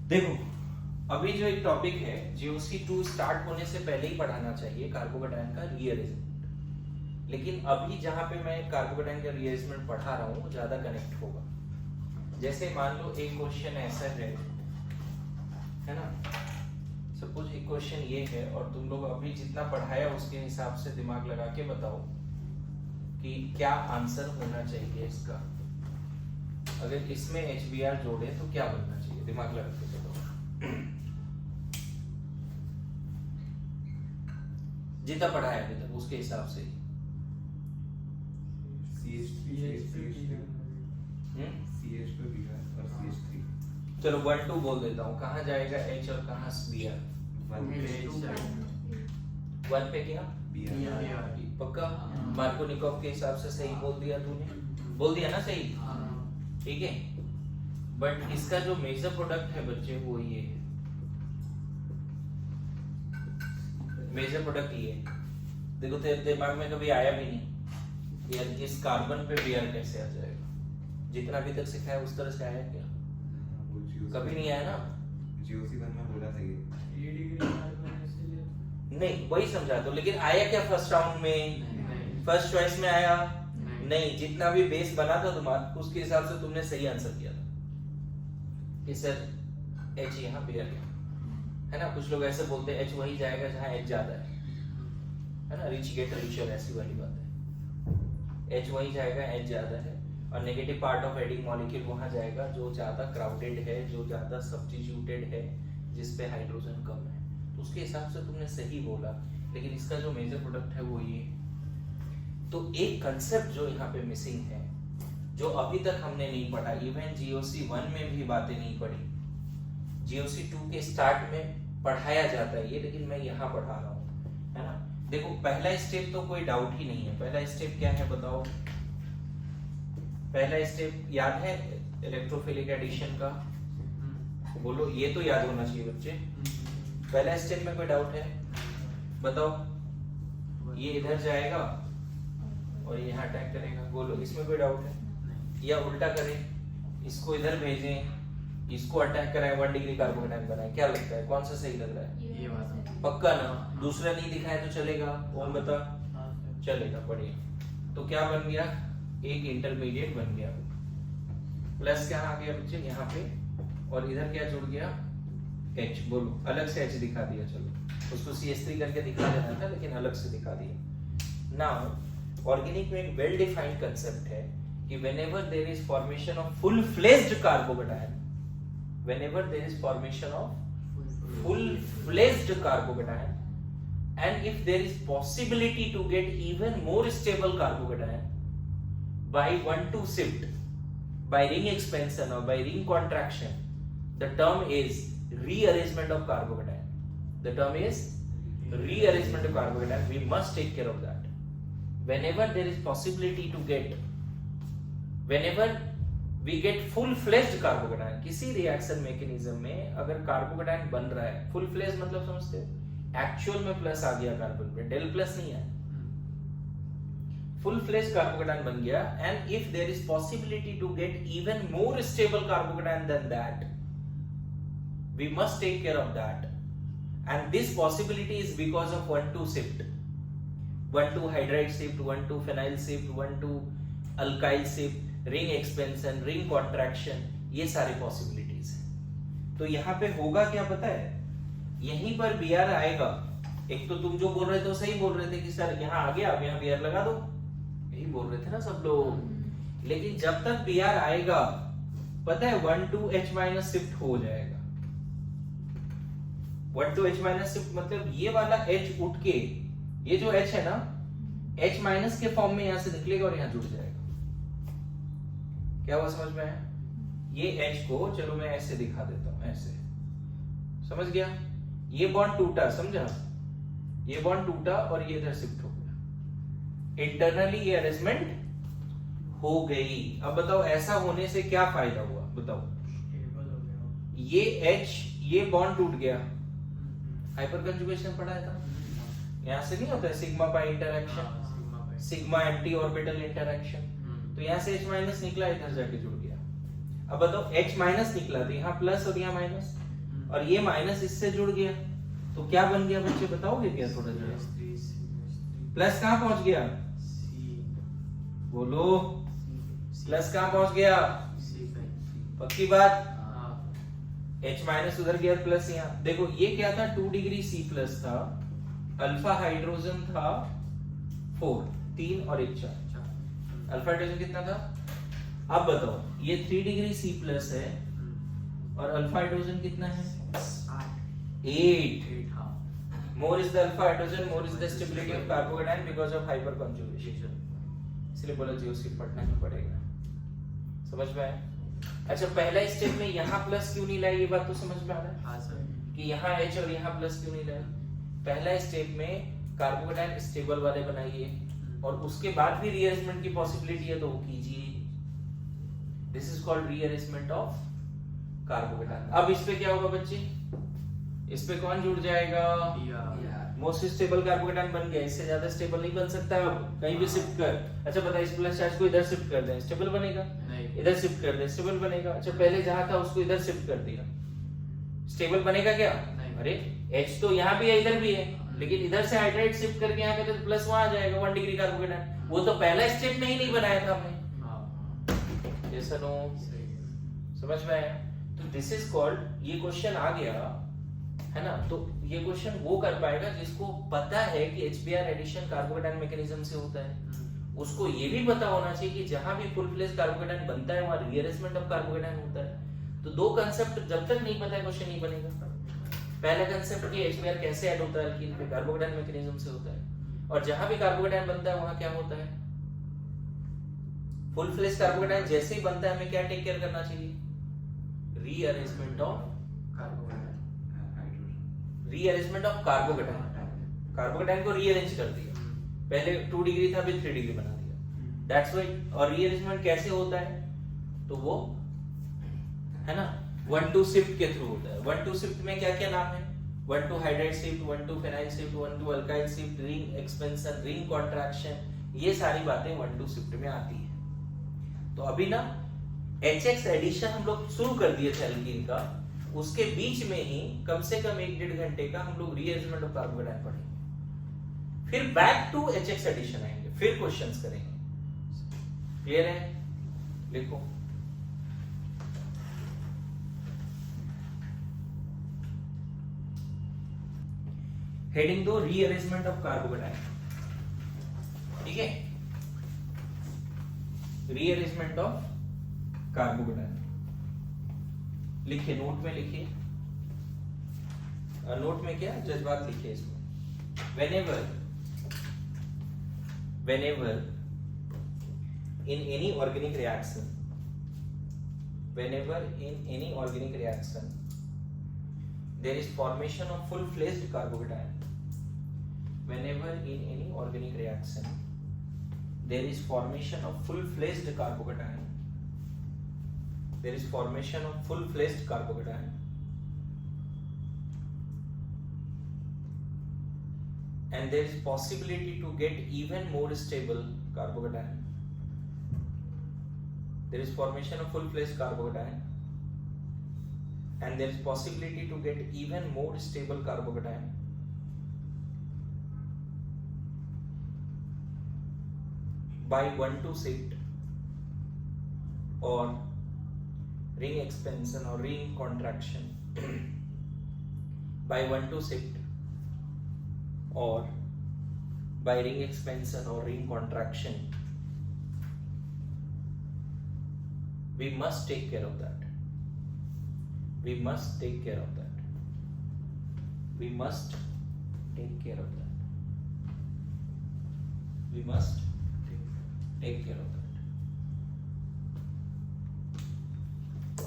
देखो अभी जो एक टॉपिक है GOC2 स्टार्ट होने से पहले ही पढ़ाना चाहिए कार्बोकेटायन का रीअरेंजमेंट, लेकिन अभी जहां पे मैं कार्बोकेटायन का रीअरेंजमेंट पढ़ा रहा हूँ ज्यादा कनेक्ट होगा। जैसे मान लो एक क्वेश्चन ऐसा है ना, सपोज एक क्वेश्चन ये है और तुम लोग अभी जितना पढ़ाया उसके हिसाब से दिमाग लगा के बताओ कि क्या आंसर होना चाहिए इसका। अगर इसमें HBr जोड़े तो क्या बनना चाहिए, दिमाग लगा के बताओ। जितना पढ़ाया अभी तक उसके हिसाब से चलो 1 2 बोल देता हूँ। कहाँ जाएगा H और कहाँ Br? 1 पे क्या पक्का? मार्कोनिकॉफ के हिसाब से सही बोल दिया तूने, बोल दिया ना सही, ठीक है। बट इसका जो मेजर प्रोडक्ट है बच्चे वो ये है, मेजर प्रोडक्ट ये है। देखो तेरे दिमाग में कभी आया भी नहीं यार इस कार्बन पे Br कैसे आ जाएगा, जितना अभी तक सिखाया उस तरह से आया क्या? कभी नहीं आया ना। GOC1 में बोला था ये नहीं वही समझा दो, लेकिन आया क्या फर्स्ट राउंड में? फर्स्ट चॉइस में आया नहीं। जितना भी बेस बना था तुम्हारा उसके हिसाब से तुमने सही आंसर किया था कि सर H यहाँ Br है ना। कुछ लोग ऐसे बोलते हैं H वही जाएगा जहाँ H ज्यादा है ना, रिच गेट रिचर, ऐसी वाली बात है। H वही जाएगा H ज्यादा है और negative part of adding molecule वहां जाएगा जो ज्यादा क्राउडेड है, जो ज्यादा सब्स्टिट्यूटेड है, जिसपे हाइड्रोजन कम है। तो उसके हिसाब से तुमने सही बोला, लेकिन इसका जो मेजर प्रोडक्ट है वो ये। तो एक कंसेप्ट जो यहाँ पे मिसिंग है, जो अभी तक हमने नहीं पढ़ा, इवन GOC1 में भी बातें नहीं पढ़ी, GOC2 के स्टार्ट में पढ़ाया जाता है ये, लेकिन मैं यहाँ पढ़ा रहा हूँ, है ना। देखो पहला स्टेप तो कोई डाउट ही नहीं है। पहला स्टेप क्या है बताओ? पहला स्टेप याद है इलेक्ट्रोफिलिक एडिशन का? बोलो, ये तो याद होना चाहिए बच्चे। पहला स्टेप में कोई डाउट है बताओ? ये इधर जाएगा और ये यहाँ अटैक करेगा, बोलो इसमें कोई डाउट है? या उल्टा करें, इसको इधर भेजें, इसको अटैक कराए, 1 डिग्री कार्बोकेटायन बनाए, क्या लगता है कौन सा सही लग रहा है? ये वाला पक्का ना? दूसरा नहीं दिखाया तो चलेगा? ओम बता। चलेगा, बढ़िया। तो क्या बन गया? एक इंटरमीडिएट बन गया। प्लस क्या आ गया बच्चे यहाँ पे, और इधर क्या जुड़ गया? H। बोलो, अलग से H दिखा दिया। चलो उसको CH3 करके दिखा देना था, लेकिन अलग से दिखा दिया। नाउ ऑर्गेनिक में एक वेल डिफाइंड कंसेप्ट है कि whenever there is formation of full fledged carbocation, whenever there is formation of full fledged carbocation, and if there is possibility to get even more stable carbocation by 1,2 shift, by ring expansion or by ring contraction, the term is rearrangement of carbocation. The term is rearrangement of carbocation. We must take care of that. Whenever there is possibility to get, whenever we get full fledged carbocation, किसी reaction mechanism में अगर carbocation बन रहा है, full fledge मतलब समझते हो? Actual में प्लस आ गया कार्बन पे, डेल प्लस नहीं है, फुल फ्लेज कार्बोकेटायन बन गया, and if there is possibility to get even more stable carbocation than that, we must take care of that. And this possibility is because of 1,2 shift, 1,2 hydride shift, 1,2 phenyl shift, 1,2 alkyl shift, ring expansion, ring contraction, ये सारी possibilities है। तो यहाँ पे होगा क्या पता है? यहीं पर Br आएगा। एक तो तुम जो बोल रहे थे सही बोल रहे थे कि सर यहाँ आ गया, अब यहाँ Br लगा दो, यही बोल रहे थे ना सब लोग। लेकिन जब तक Br आएगा पता है 1,2 H- शिफ्ट हो जाएगा। 1,2 H- शिफ्ट मतलब ये वाला H उठ के, ये जो H है ना, H- के फॉर्म में यहां से निकलेगा और यहां जुड़ जाएगा। क्या हुआ, समझ में आया? ये H को चलो मैं ऐसे दिखा देता हूं, ऐसे, समझ गया? ये बॉन्ड टूटा, समझा? ये बॉन्ड टूटा और ये इधर शिफ्ट हो गया, इंटरनली ये अरेंजमेंट हो गई। अब बताओ ऐसा होने से क्या फायदा हुआ बताओ? ये H, ये बॉन्ड टूट गया, हाइपर कंजुगेशन पढ़ाया था, यहां से नहीं होता है sigma pi interaction, sigma anti orbital interaction, तो यहाँ से H- निकला, इधर जाके जुड़ गया। अब बताओ H- निकला तो यहाँ प्लस और यहाँ माइनस, और ये माइनस इससे जुड़ गया, तो क्या बन गया बच्चे, बताओगे क्या थोड़ा सा? प्लस कहाँ पहुंच गया, बोलो, प्लस कहाँ पहुंच गया, पक्की बात? H माइनस उधर गया, प्लस यहाँ देखो, ये क्या था, 2 डिग्री C प्लस था, अल्फा हाइड्रोजन था 4, 3 और 1 4, अल्फा हाइड्रोजन कितना था? अब बताओ, ये 3 डिग्री C प्लस है और अल्फा हाइड्रोजन कितना है? 8। More is the alpha hydrogen, more is the stability of carbocation because of hyperconjugation. इसलिए बोला जियोस्फीर पढ़ना ही पड़ेगा, समझ में आया? अच्छा, पहला स्टेप में यहाँ प्लस क्यों नहीं लाया, ये बात तो समझ में आ रहा है? हाँ सर। कि यहाँ H और यहाँ प्लस क्यों नहीं लाया? पहला स्टेप में कार्बोकेटाइन स्टेबल वाले बनाइए और उसके बाद भी रीअरेंजमेंट की पॉसिबिलिटी है तो वो कीजिए। This is called rearrangement of carbocation. अब इस पे क्या होगा बच्चे, इस पे कौन जुड़ जाएगा? मोस्ट स्टेबल कार्बोकेटाइन बन गया, इससे ज्यादा स्टेबल नहीं बन सकता। अब कहीं भी शिफ्ट कर, अच्छा बता, इस प्लस चार्ज को इधर शिफ्ट कर दें, स्टेबल बनेगा? इधर शिफ्ट कर दें, स्टेबल बनेगा? अच्छा, पहले जहां था उसको इधर शिफ्ट कर दिया, स्टेबल बनेगा क्या? अरे H तो यहाँ भी है इधर भी है, लेकिन इधर से हाइड्राइड शिफ्ट करके यहाँ पे तो प्लस वहां आ जाएगा 1 डिग्री कार्बोकेटाइन। वो तो पहला स्टेप में ही नहीं बनाया था हमने। ये सुनो, समझ में आया? तो दिस इज कॉल्ड, ये क्वेश्चन आ गया है ना, तो ये क्वेश्चन वो कर पाएगा जिसको पता है कि HBr एडिशन कार्बोकेटाइन मैकेनिज्म से होता है। उसको ये भी पता होना चाहिए कि जहां भी फुल फ्लेज कार्बोकेटाइन बनता है वहां रीअरेंजमेंट ऑफ कार्बोकेटाइन होता है। तो दो कांसेप्ट जब तक नहीं पता है क्वेश्चन नहीं बनेगा। पहला कांसेप्ट कि HBr कैसे ऐड होता है अल्कीन पे, कार्बोकेटाइन मैकेनिज्म से होता है, और जहां भी कार्बोकेटाइन बनता है वहां क्या होता है, फुल फ्लेज कार्बोकेटाइन जैसे ही बनता है हमें क्या टेक केयर करना चाहिए? Rearrangement of carbocation. कार्बोकेटाइन को रीअरेंज कर दिया, पहले 2 डिग्री था अभी 3 डिग्री बना दिया, दैट्स व्हाई। और रीअरेंजमेंट कैसे होता है, तो वो है ना 1-2 शिफ्ट के थ्रू होता है। 1-2 शिफ्ट में क्या क्या नाम है? 1-2 hydride shift, 1-2 phenyl shift, 1-2 alkyl shift, ring expansion, ring contraction, ये सारी बातें 1-2 शिफ्ट में आती है। तो अभी ना HX एडिशन हम लोग शुरू कर दिए थे एल्कीन का, उसके बीच में ही कम से कम 1-1.5 घंटे का हम लोग रीअरेंजमेंट ऑफ कार्बोकेटाइन पढ़ेंगे, फिर बैक टू HX एडिशन आएंगे, फिर क्वेश्चंस करेंगे। क्लियर है? लिखो, हेडिंग दो रीअरेंजमेंट ऑफ कार्बोकेटाइन, ठीक है? रीअरेंजमेंट ऑफ कार्बोकेटाइन लिखिए, नोट में लिखिए। नोट में क्या जज्बात लिखिए इसमें। whenever in any organic reaction, whenever in any organic reaction there is formation of full-fledged carbocation, whenever in any organic reaction there is formation of full-fledged carbocation, there is formation of full-fledged carbocation, and there is possibility to get even more stable carbocation. There is formation of full-fledged carbocation, and there is possibility to get even more stable carbocation by 1-2 shift or ring expansion or ring contraction by 1-2 shift or by ring expansion or ring contraction. We must take care of that. We must take care of that. We must take care of that. We must take care of that.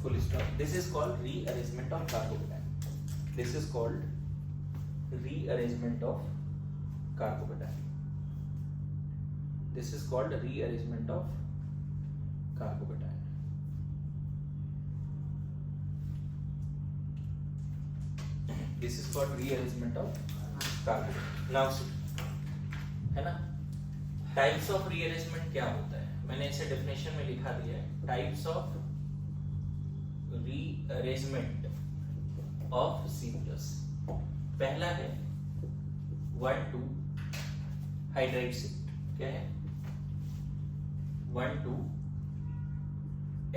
Full stop. This is called rearrangement of carbocation. This is called rearrangement of carbocation. This is called rearrangement of carbocation. This is called rearrangement of carbocation. Now see, है ना, types of rearrangement क्या होता है, मैंने इसे definition में लिखा दिया है। Types of rearrangement of C plus. पहला है 1,2 हाइड्राइड शिफ्ट, क्या है 1,2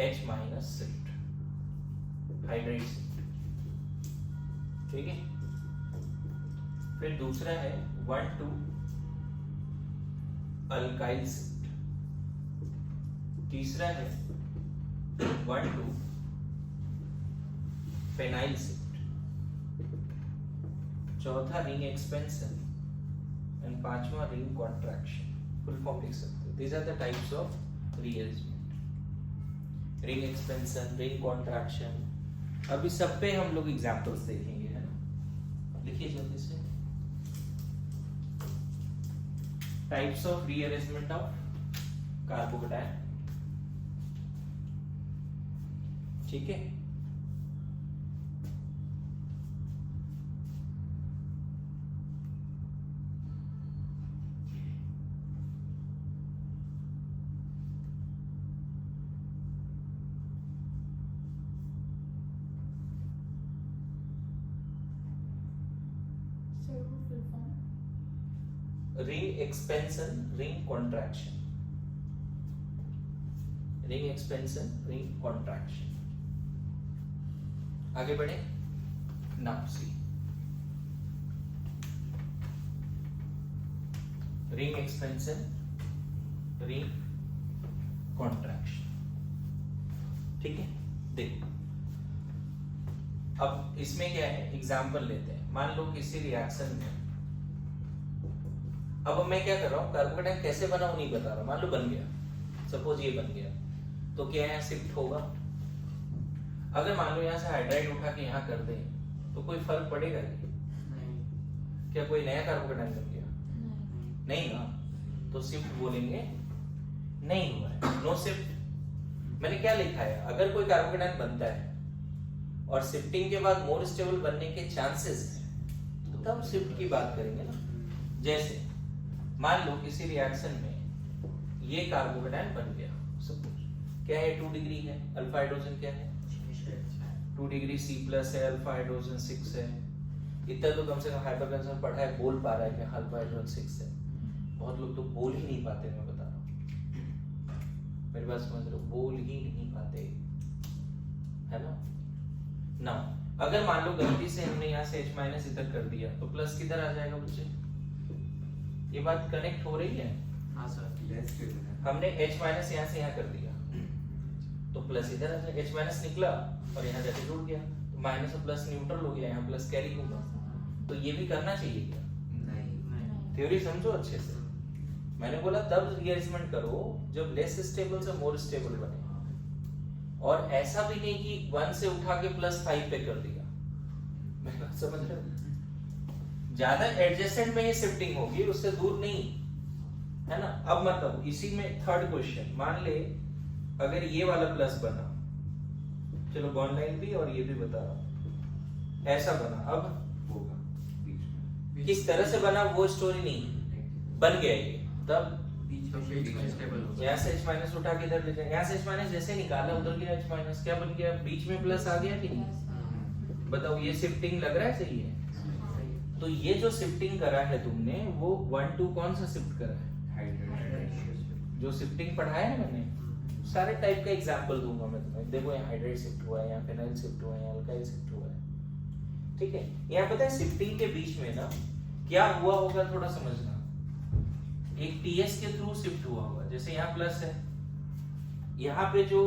H minus shift, hydride shift, ठीक है। फिर दूसरा है 1,2 अल्काइल शिफ्ट, तीसरा है 1,2 फेनाइल शिफ्ट, चौथा रिंग एक्सपेंशन एंड पांचवा रिंग कॉन्ट्रैक्शन। फुल फॉर्म लिख सकते हो। These are the types of rearrangement, ring expansion, ring contraction. अभी सब पे हम लोग एग्जांपल्स देखेंगे, है ना। लिखिए जल्दी से। Types of rearrangement of carbocation, ठीक है। Ring expansion, ring contraction, ring expansion, ring contraction. आगे बढ़े। Now see ring expansion, ring contraction, ठीक है। देखो अब इसमें क्या है, एग्जांपल लेते हैं। मान लो किसी रिएक्शन में, अब मैं क्या कर रहा हूँ, कार्बोकेटायन कैसे बना वो नहीं बता रहा। मान लो बन गया, सपोज ये बन गया, तो क्या यहाँ शिफ्ट होगा। अगर मान लो यहाँ से हाइड्राइड उठा के यहाँ कर दे तो कोई फर्क पड़ेगा नहीं। क्या कोई नया कार्बोकेटायन बन गया? नहीं ना, तो शिफ्ट बोलेंगे नहीं हुआ है, नो शिफ्ट। मैंने क्या लिखा है, अगर कोई कार्बोकेटायन बनता है और शिफ्टिंग के बाद मोर स्टेबल बनने के चांसेस है तो तब शिफ्ट की बात करेंगे ना। जैसे मान लो किसी रिएक्शन में ये कार्बोकेटायन बन गया, सपोज क्या है 2 डिग्री है, अल्फा हाइड्रोजन क्या है 2 डिग्री, C प्लस है, अल्फा हाइड्रोजन 6 है। इतना तो कम से कम हाइपरटेंशन पढ़ा है, बोल पा रहा है कि अल्फा हाइड्रोजन 6 है। बहुत लोग तो बोल ही नहीं पाते, मैं बता रहा हूँ, मेरी बात समझ रहे हो, बोल ही नहीं पाते, है ना। ना अगर मान लो गलती से हमने यहाँ से H माइनस इधर कर दिया तो प्लस किधर आ जाएगा बच्चे? ये बात कनेक्ट हो रही है? हाँ सर। हमने H माइनस यहाँ से यहाँ कर दिया तो प्लस इधर आ जाएगा, H माइनस निकला और यहाँ जाके जुड़ गया तो माइनस और प्लस न्यूट्रल हो गया, यहाँ प्लस कैरी होगा। तो ये भी करना चाहिए क्या? नहीं। थ्योरी समझो अच्छे से। मैंने बोला तब रीअरेंजमेंट करो जब लेस स्टेबल से मोर स्टेबल बने, और ऐसा भी नहीं कि 1 से उठा के +5 पे कर दिया। मेरी बात समझ रहे हो? ज्यादा एडजेसेंट में ही शिफ्टिंग होगी, उससे दूर नहीं, है ना। अब मतलब इसी में थर्ड क्वेश्चन, मान ले अगर ये वाला प्लस बना, चलो बॉन्ड लाइन भी और ये भी बता रहा हूं, ऐसा बना, अब होगा बीच में। किस तरह से बना वो स्टोरी नहीं, बन गया ये, तब यहाँ से H माइनस उठा के इधर ले जाए, यहाँ से H माइनस जैसे निकाला उधर गया H माइनस, क्या बन गया? बीच में प्लस आ गया कि नहीं? बताओ ये शिफ्टिंग लग रहा है सही है? तो ये जो शिफ्टिंग करा है तुमने वो 1,2 कौन सा शिफ्ट करा है? जो शिफ्टिंग पढ़ाया है मैंने, सारे टाइप का एग्जांपल दूंगा मैं तुम्हें। देखो यहाँ हाइड्राइड शिफ्ट हुआ है, यहाँ फेनाइल शिफ्ट हुआ है, यहाँ अल्काइल शिफ्ट हुआ है, ठीक है। यहाँ पता है शिफ्टिंग के बीच में ना क्या हुआ होगा थोड़ा समझना। एक TS के थ्रू शिफ्ट हुआ होगा, जैसे यहाँ प्लस है, यहाँ पे जो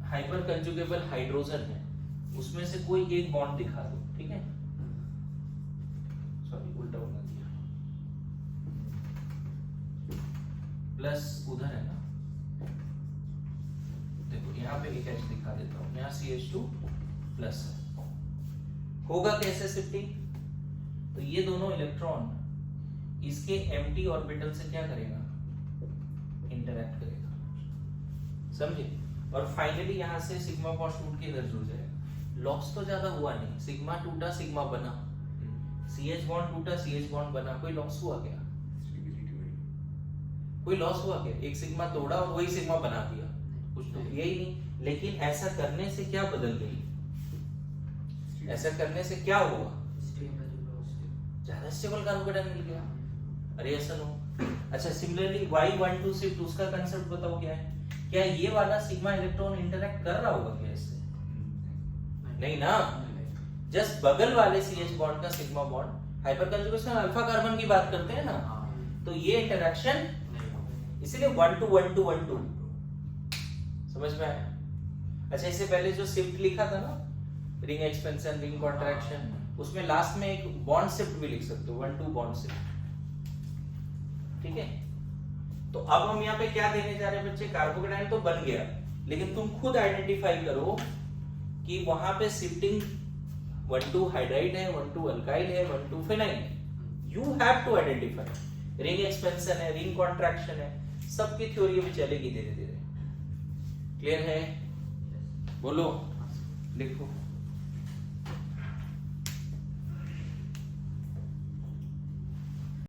हाइपर कंजुगेबल हाइड्रोजन है उसमें से कोई एक बॉन्ड दिखा दो, ठीक है। सॉरी उल्टा बना दिया, प्लस उधर है ना, देखो यहाँ पे एक H दिखा देता हूँ, यहाँ CH2 प्लस है। होगा कैसे शिफ्टिंग? तो ये दोनों इलेक्ट्रॉन इसके एम्प्टी ऑर्बिटल से क्या करेगा? इंटरैक्ट करेगा, समझे। और फाइनली यहाँ से सिग्मा बॉन्ड टूट के इधर जुड़ जाएगा। लॉस तो ज्यादा हुआ नहीं, सिग्मा टूटा सिग्मा बना, CH बॉन्ड टूटा CH बॉन्ड बना, कोई लॉस हुआ क्या? कोई लॉस हुआ क्या? एक सिग्मा तोड़ा और वही सिग्मा बना दिया, कुछ तो किया ही नहीं। लेकिन ऐसा करने से क्या बदल गई? ऐसा करने से क्या हुआ, ज्यादा स्टेबल कार्बोकेटायन मिल गया। अरे ऐसा नो। अच्छा सिमिलरली Y12 शिफ्ट उसका कंसेप्ट बताओ क्या है, क्या ये वाला सिग्मा इलेक्ट्रॉन इंटरेक्ट कर रहा होगा क्या इससे? नहीं ना, जस्ट बगल वाले CH बॉन्ड का sigma bond hyper conjugation alpha carbon की बात करते हैं ना, तो ये इंटरेक्शन इसीलिए 1 to 1 to 1 2 समझ में आया। अच्छा इससे पहले जो शिफ्ट लिखा था ना, रिंग एक्सपेंशन रिंग कॉन्ट्रैक्शन, उसमें लास्ट में एक बॉन्ड शिफ्ट भी लिख सकते हो, 1 2 बॉन्ड शिफ्ट, ठीक है। तो अब हम यहाँ पे क्या देने जा रहे हैं बच्चे, कार्बोकेटायन तो बन गया, लेकिन तुम खुद आइडेंटिफाई करो कि वहां पे शिफ्टिंग 1 2 हाइड्राइड है, 1 2 अल्काइल है, 1 2 फिनाइल है। You have to identify. Ring expansion है, रिंग कॉन्ट्रैक्शन है, सबकी थ्योरी भी चलेगी धीरे धीरे। क्लियर है? बोलो, लिखो।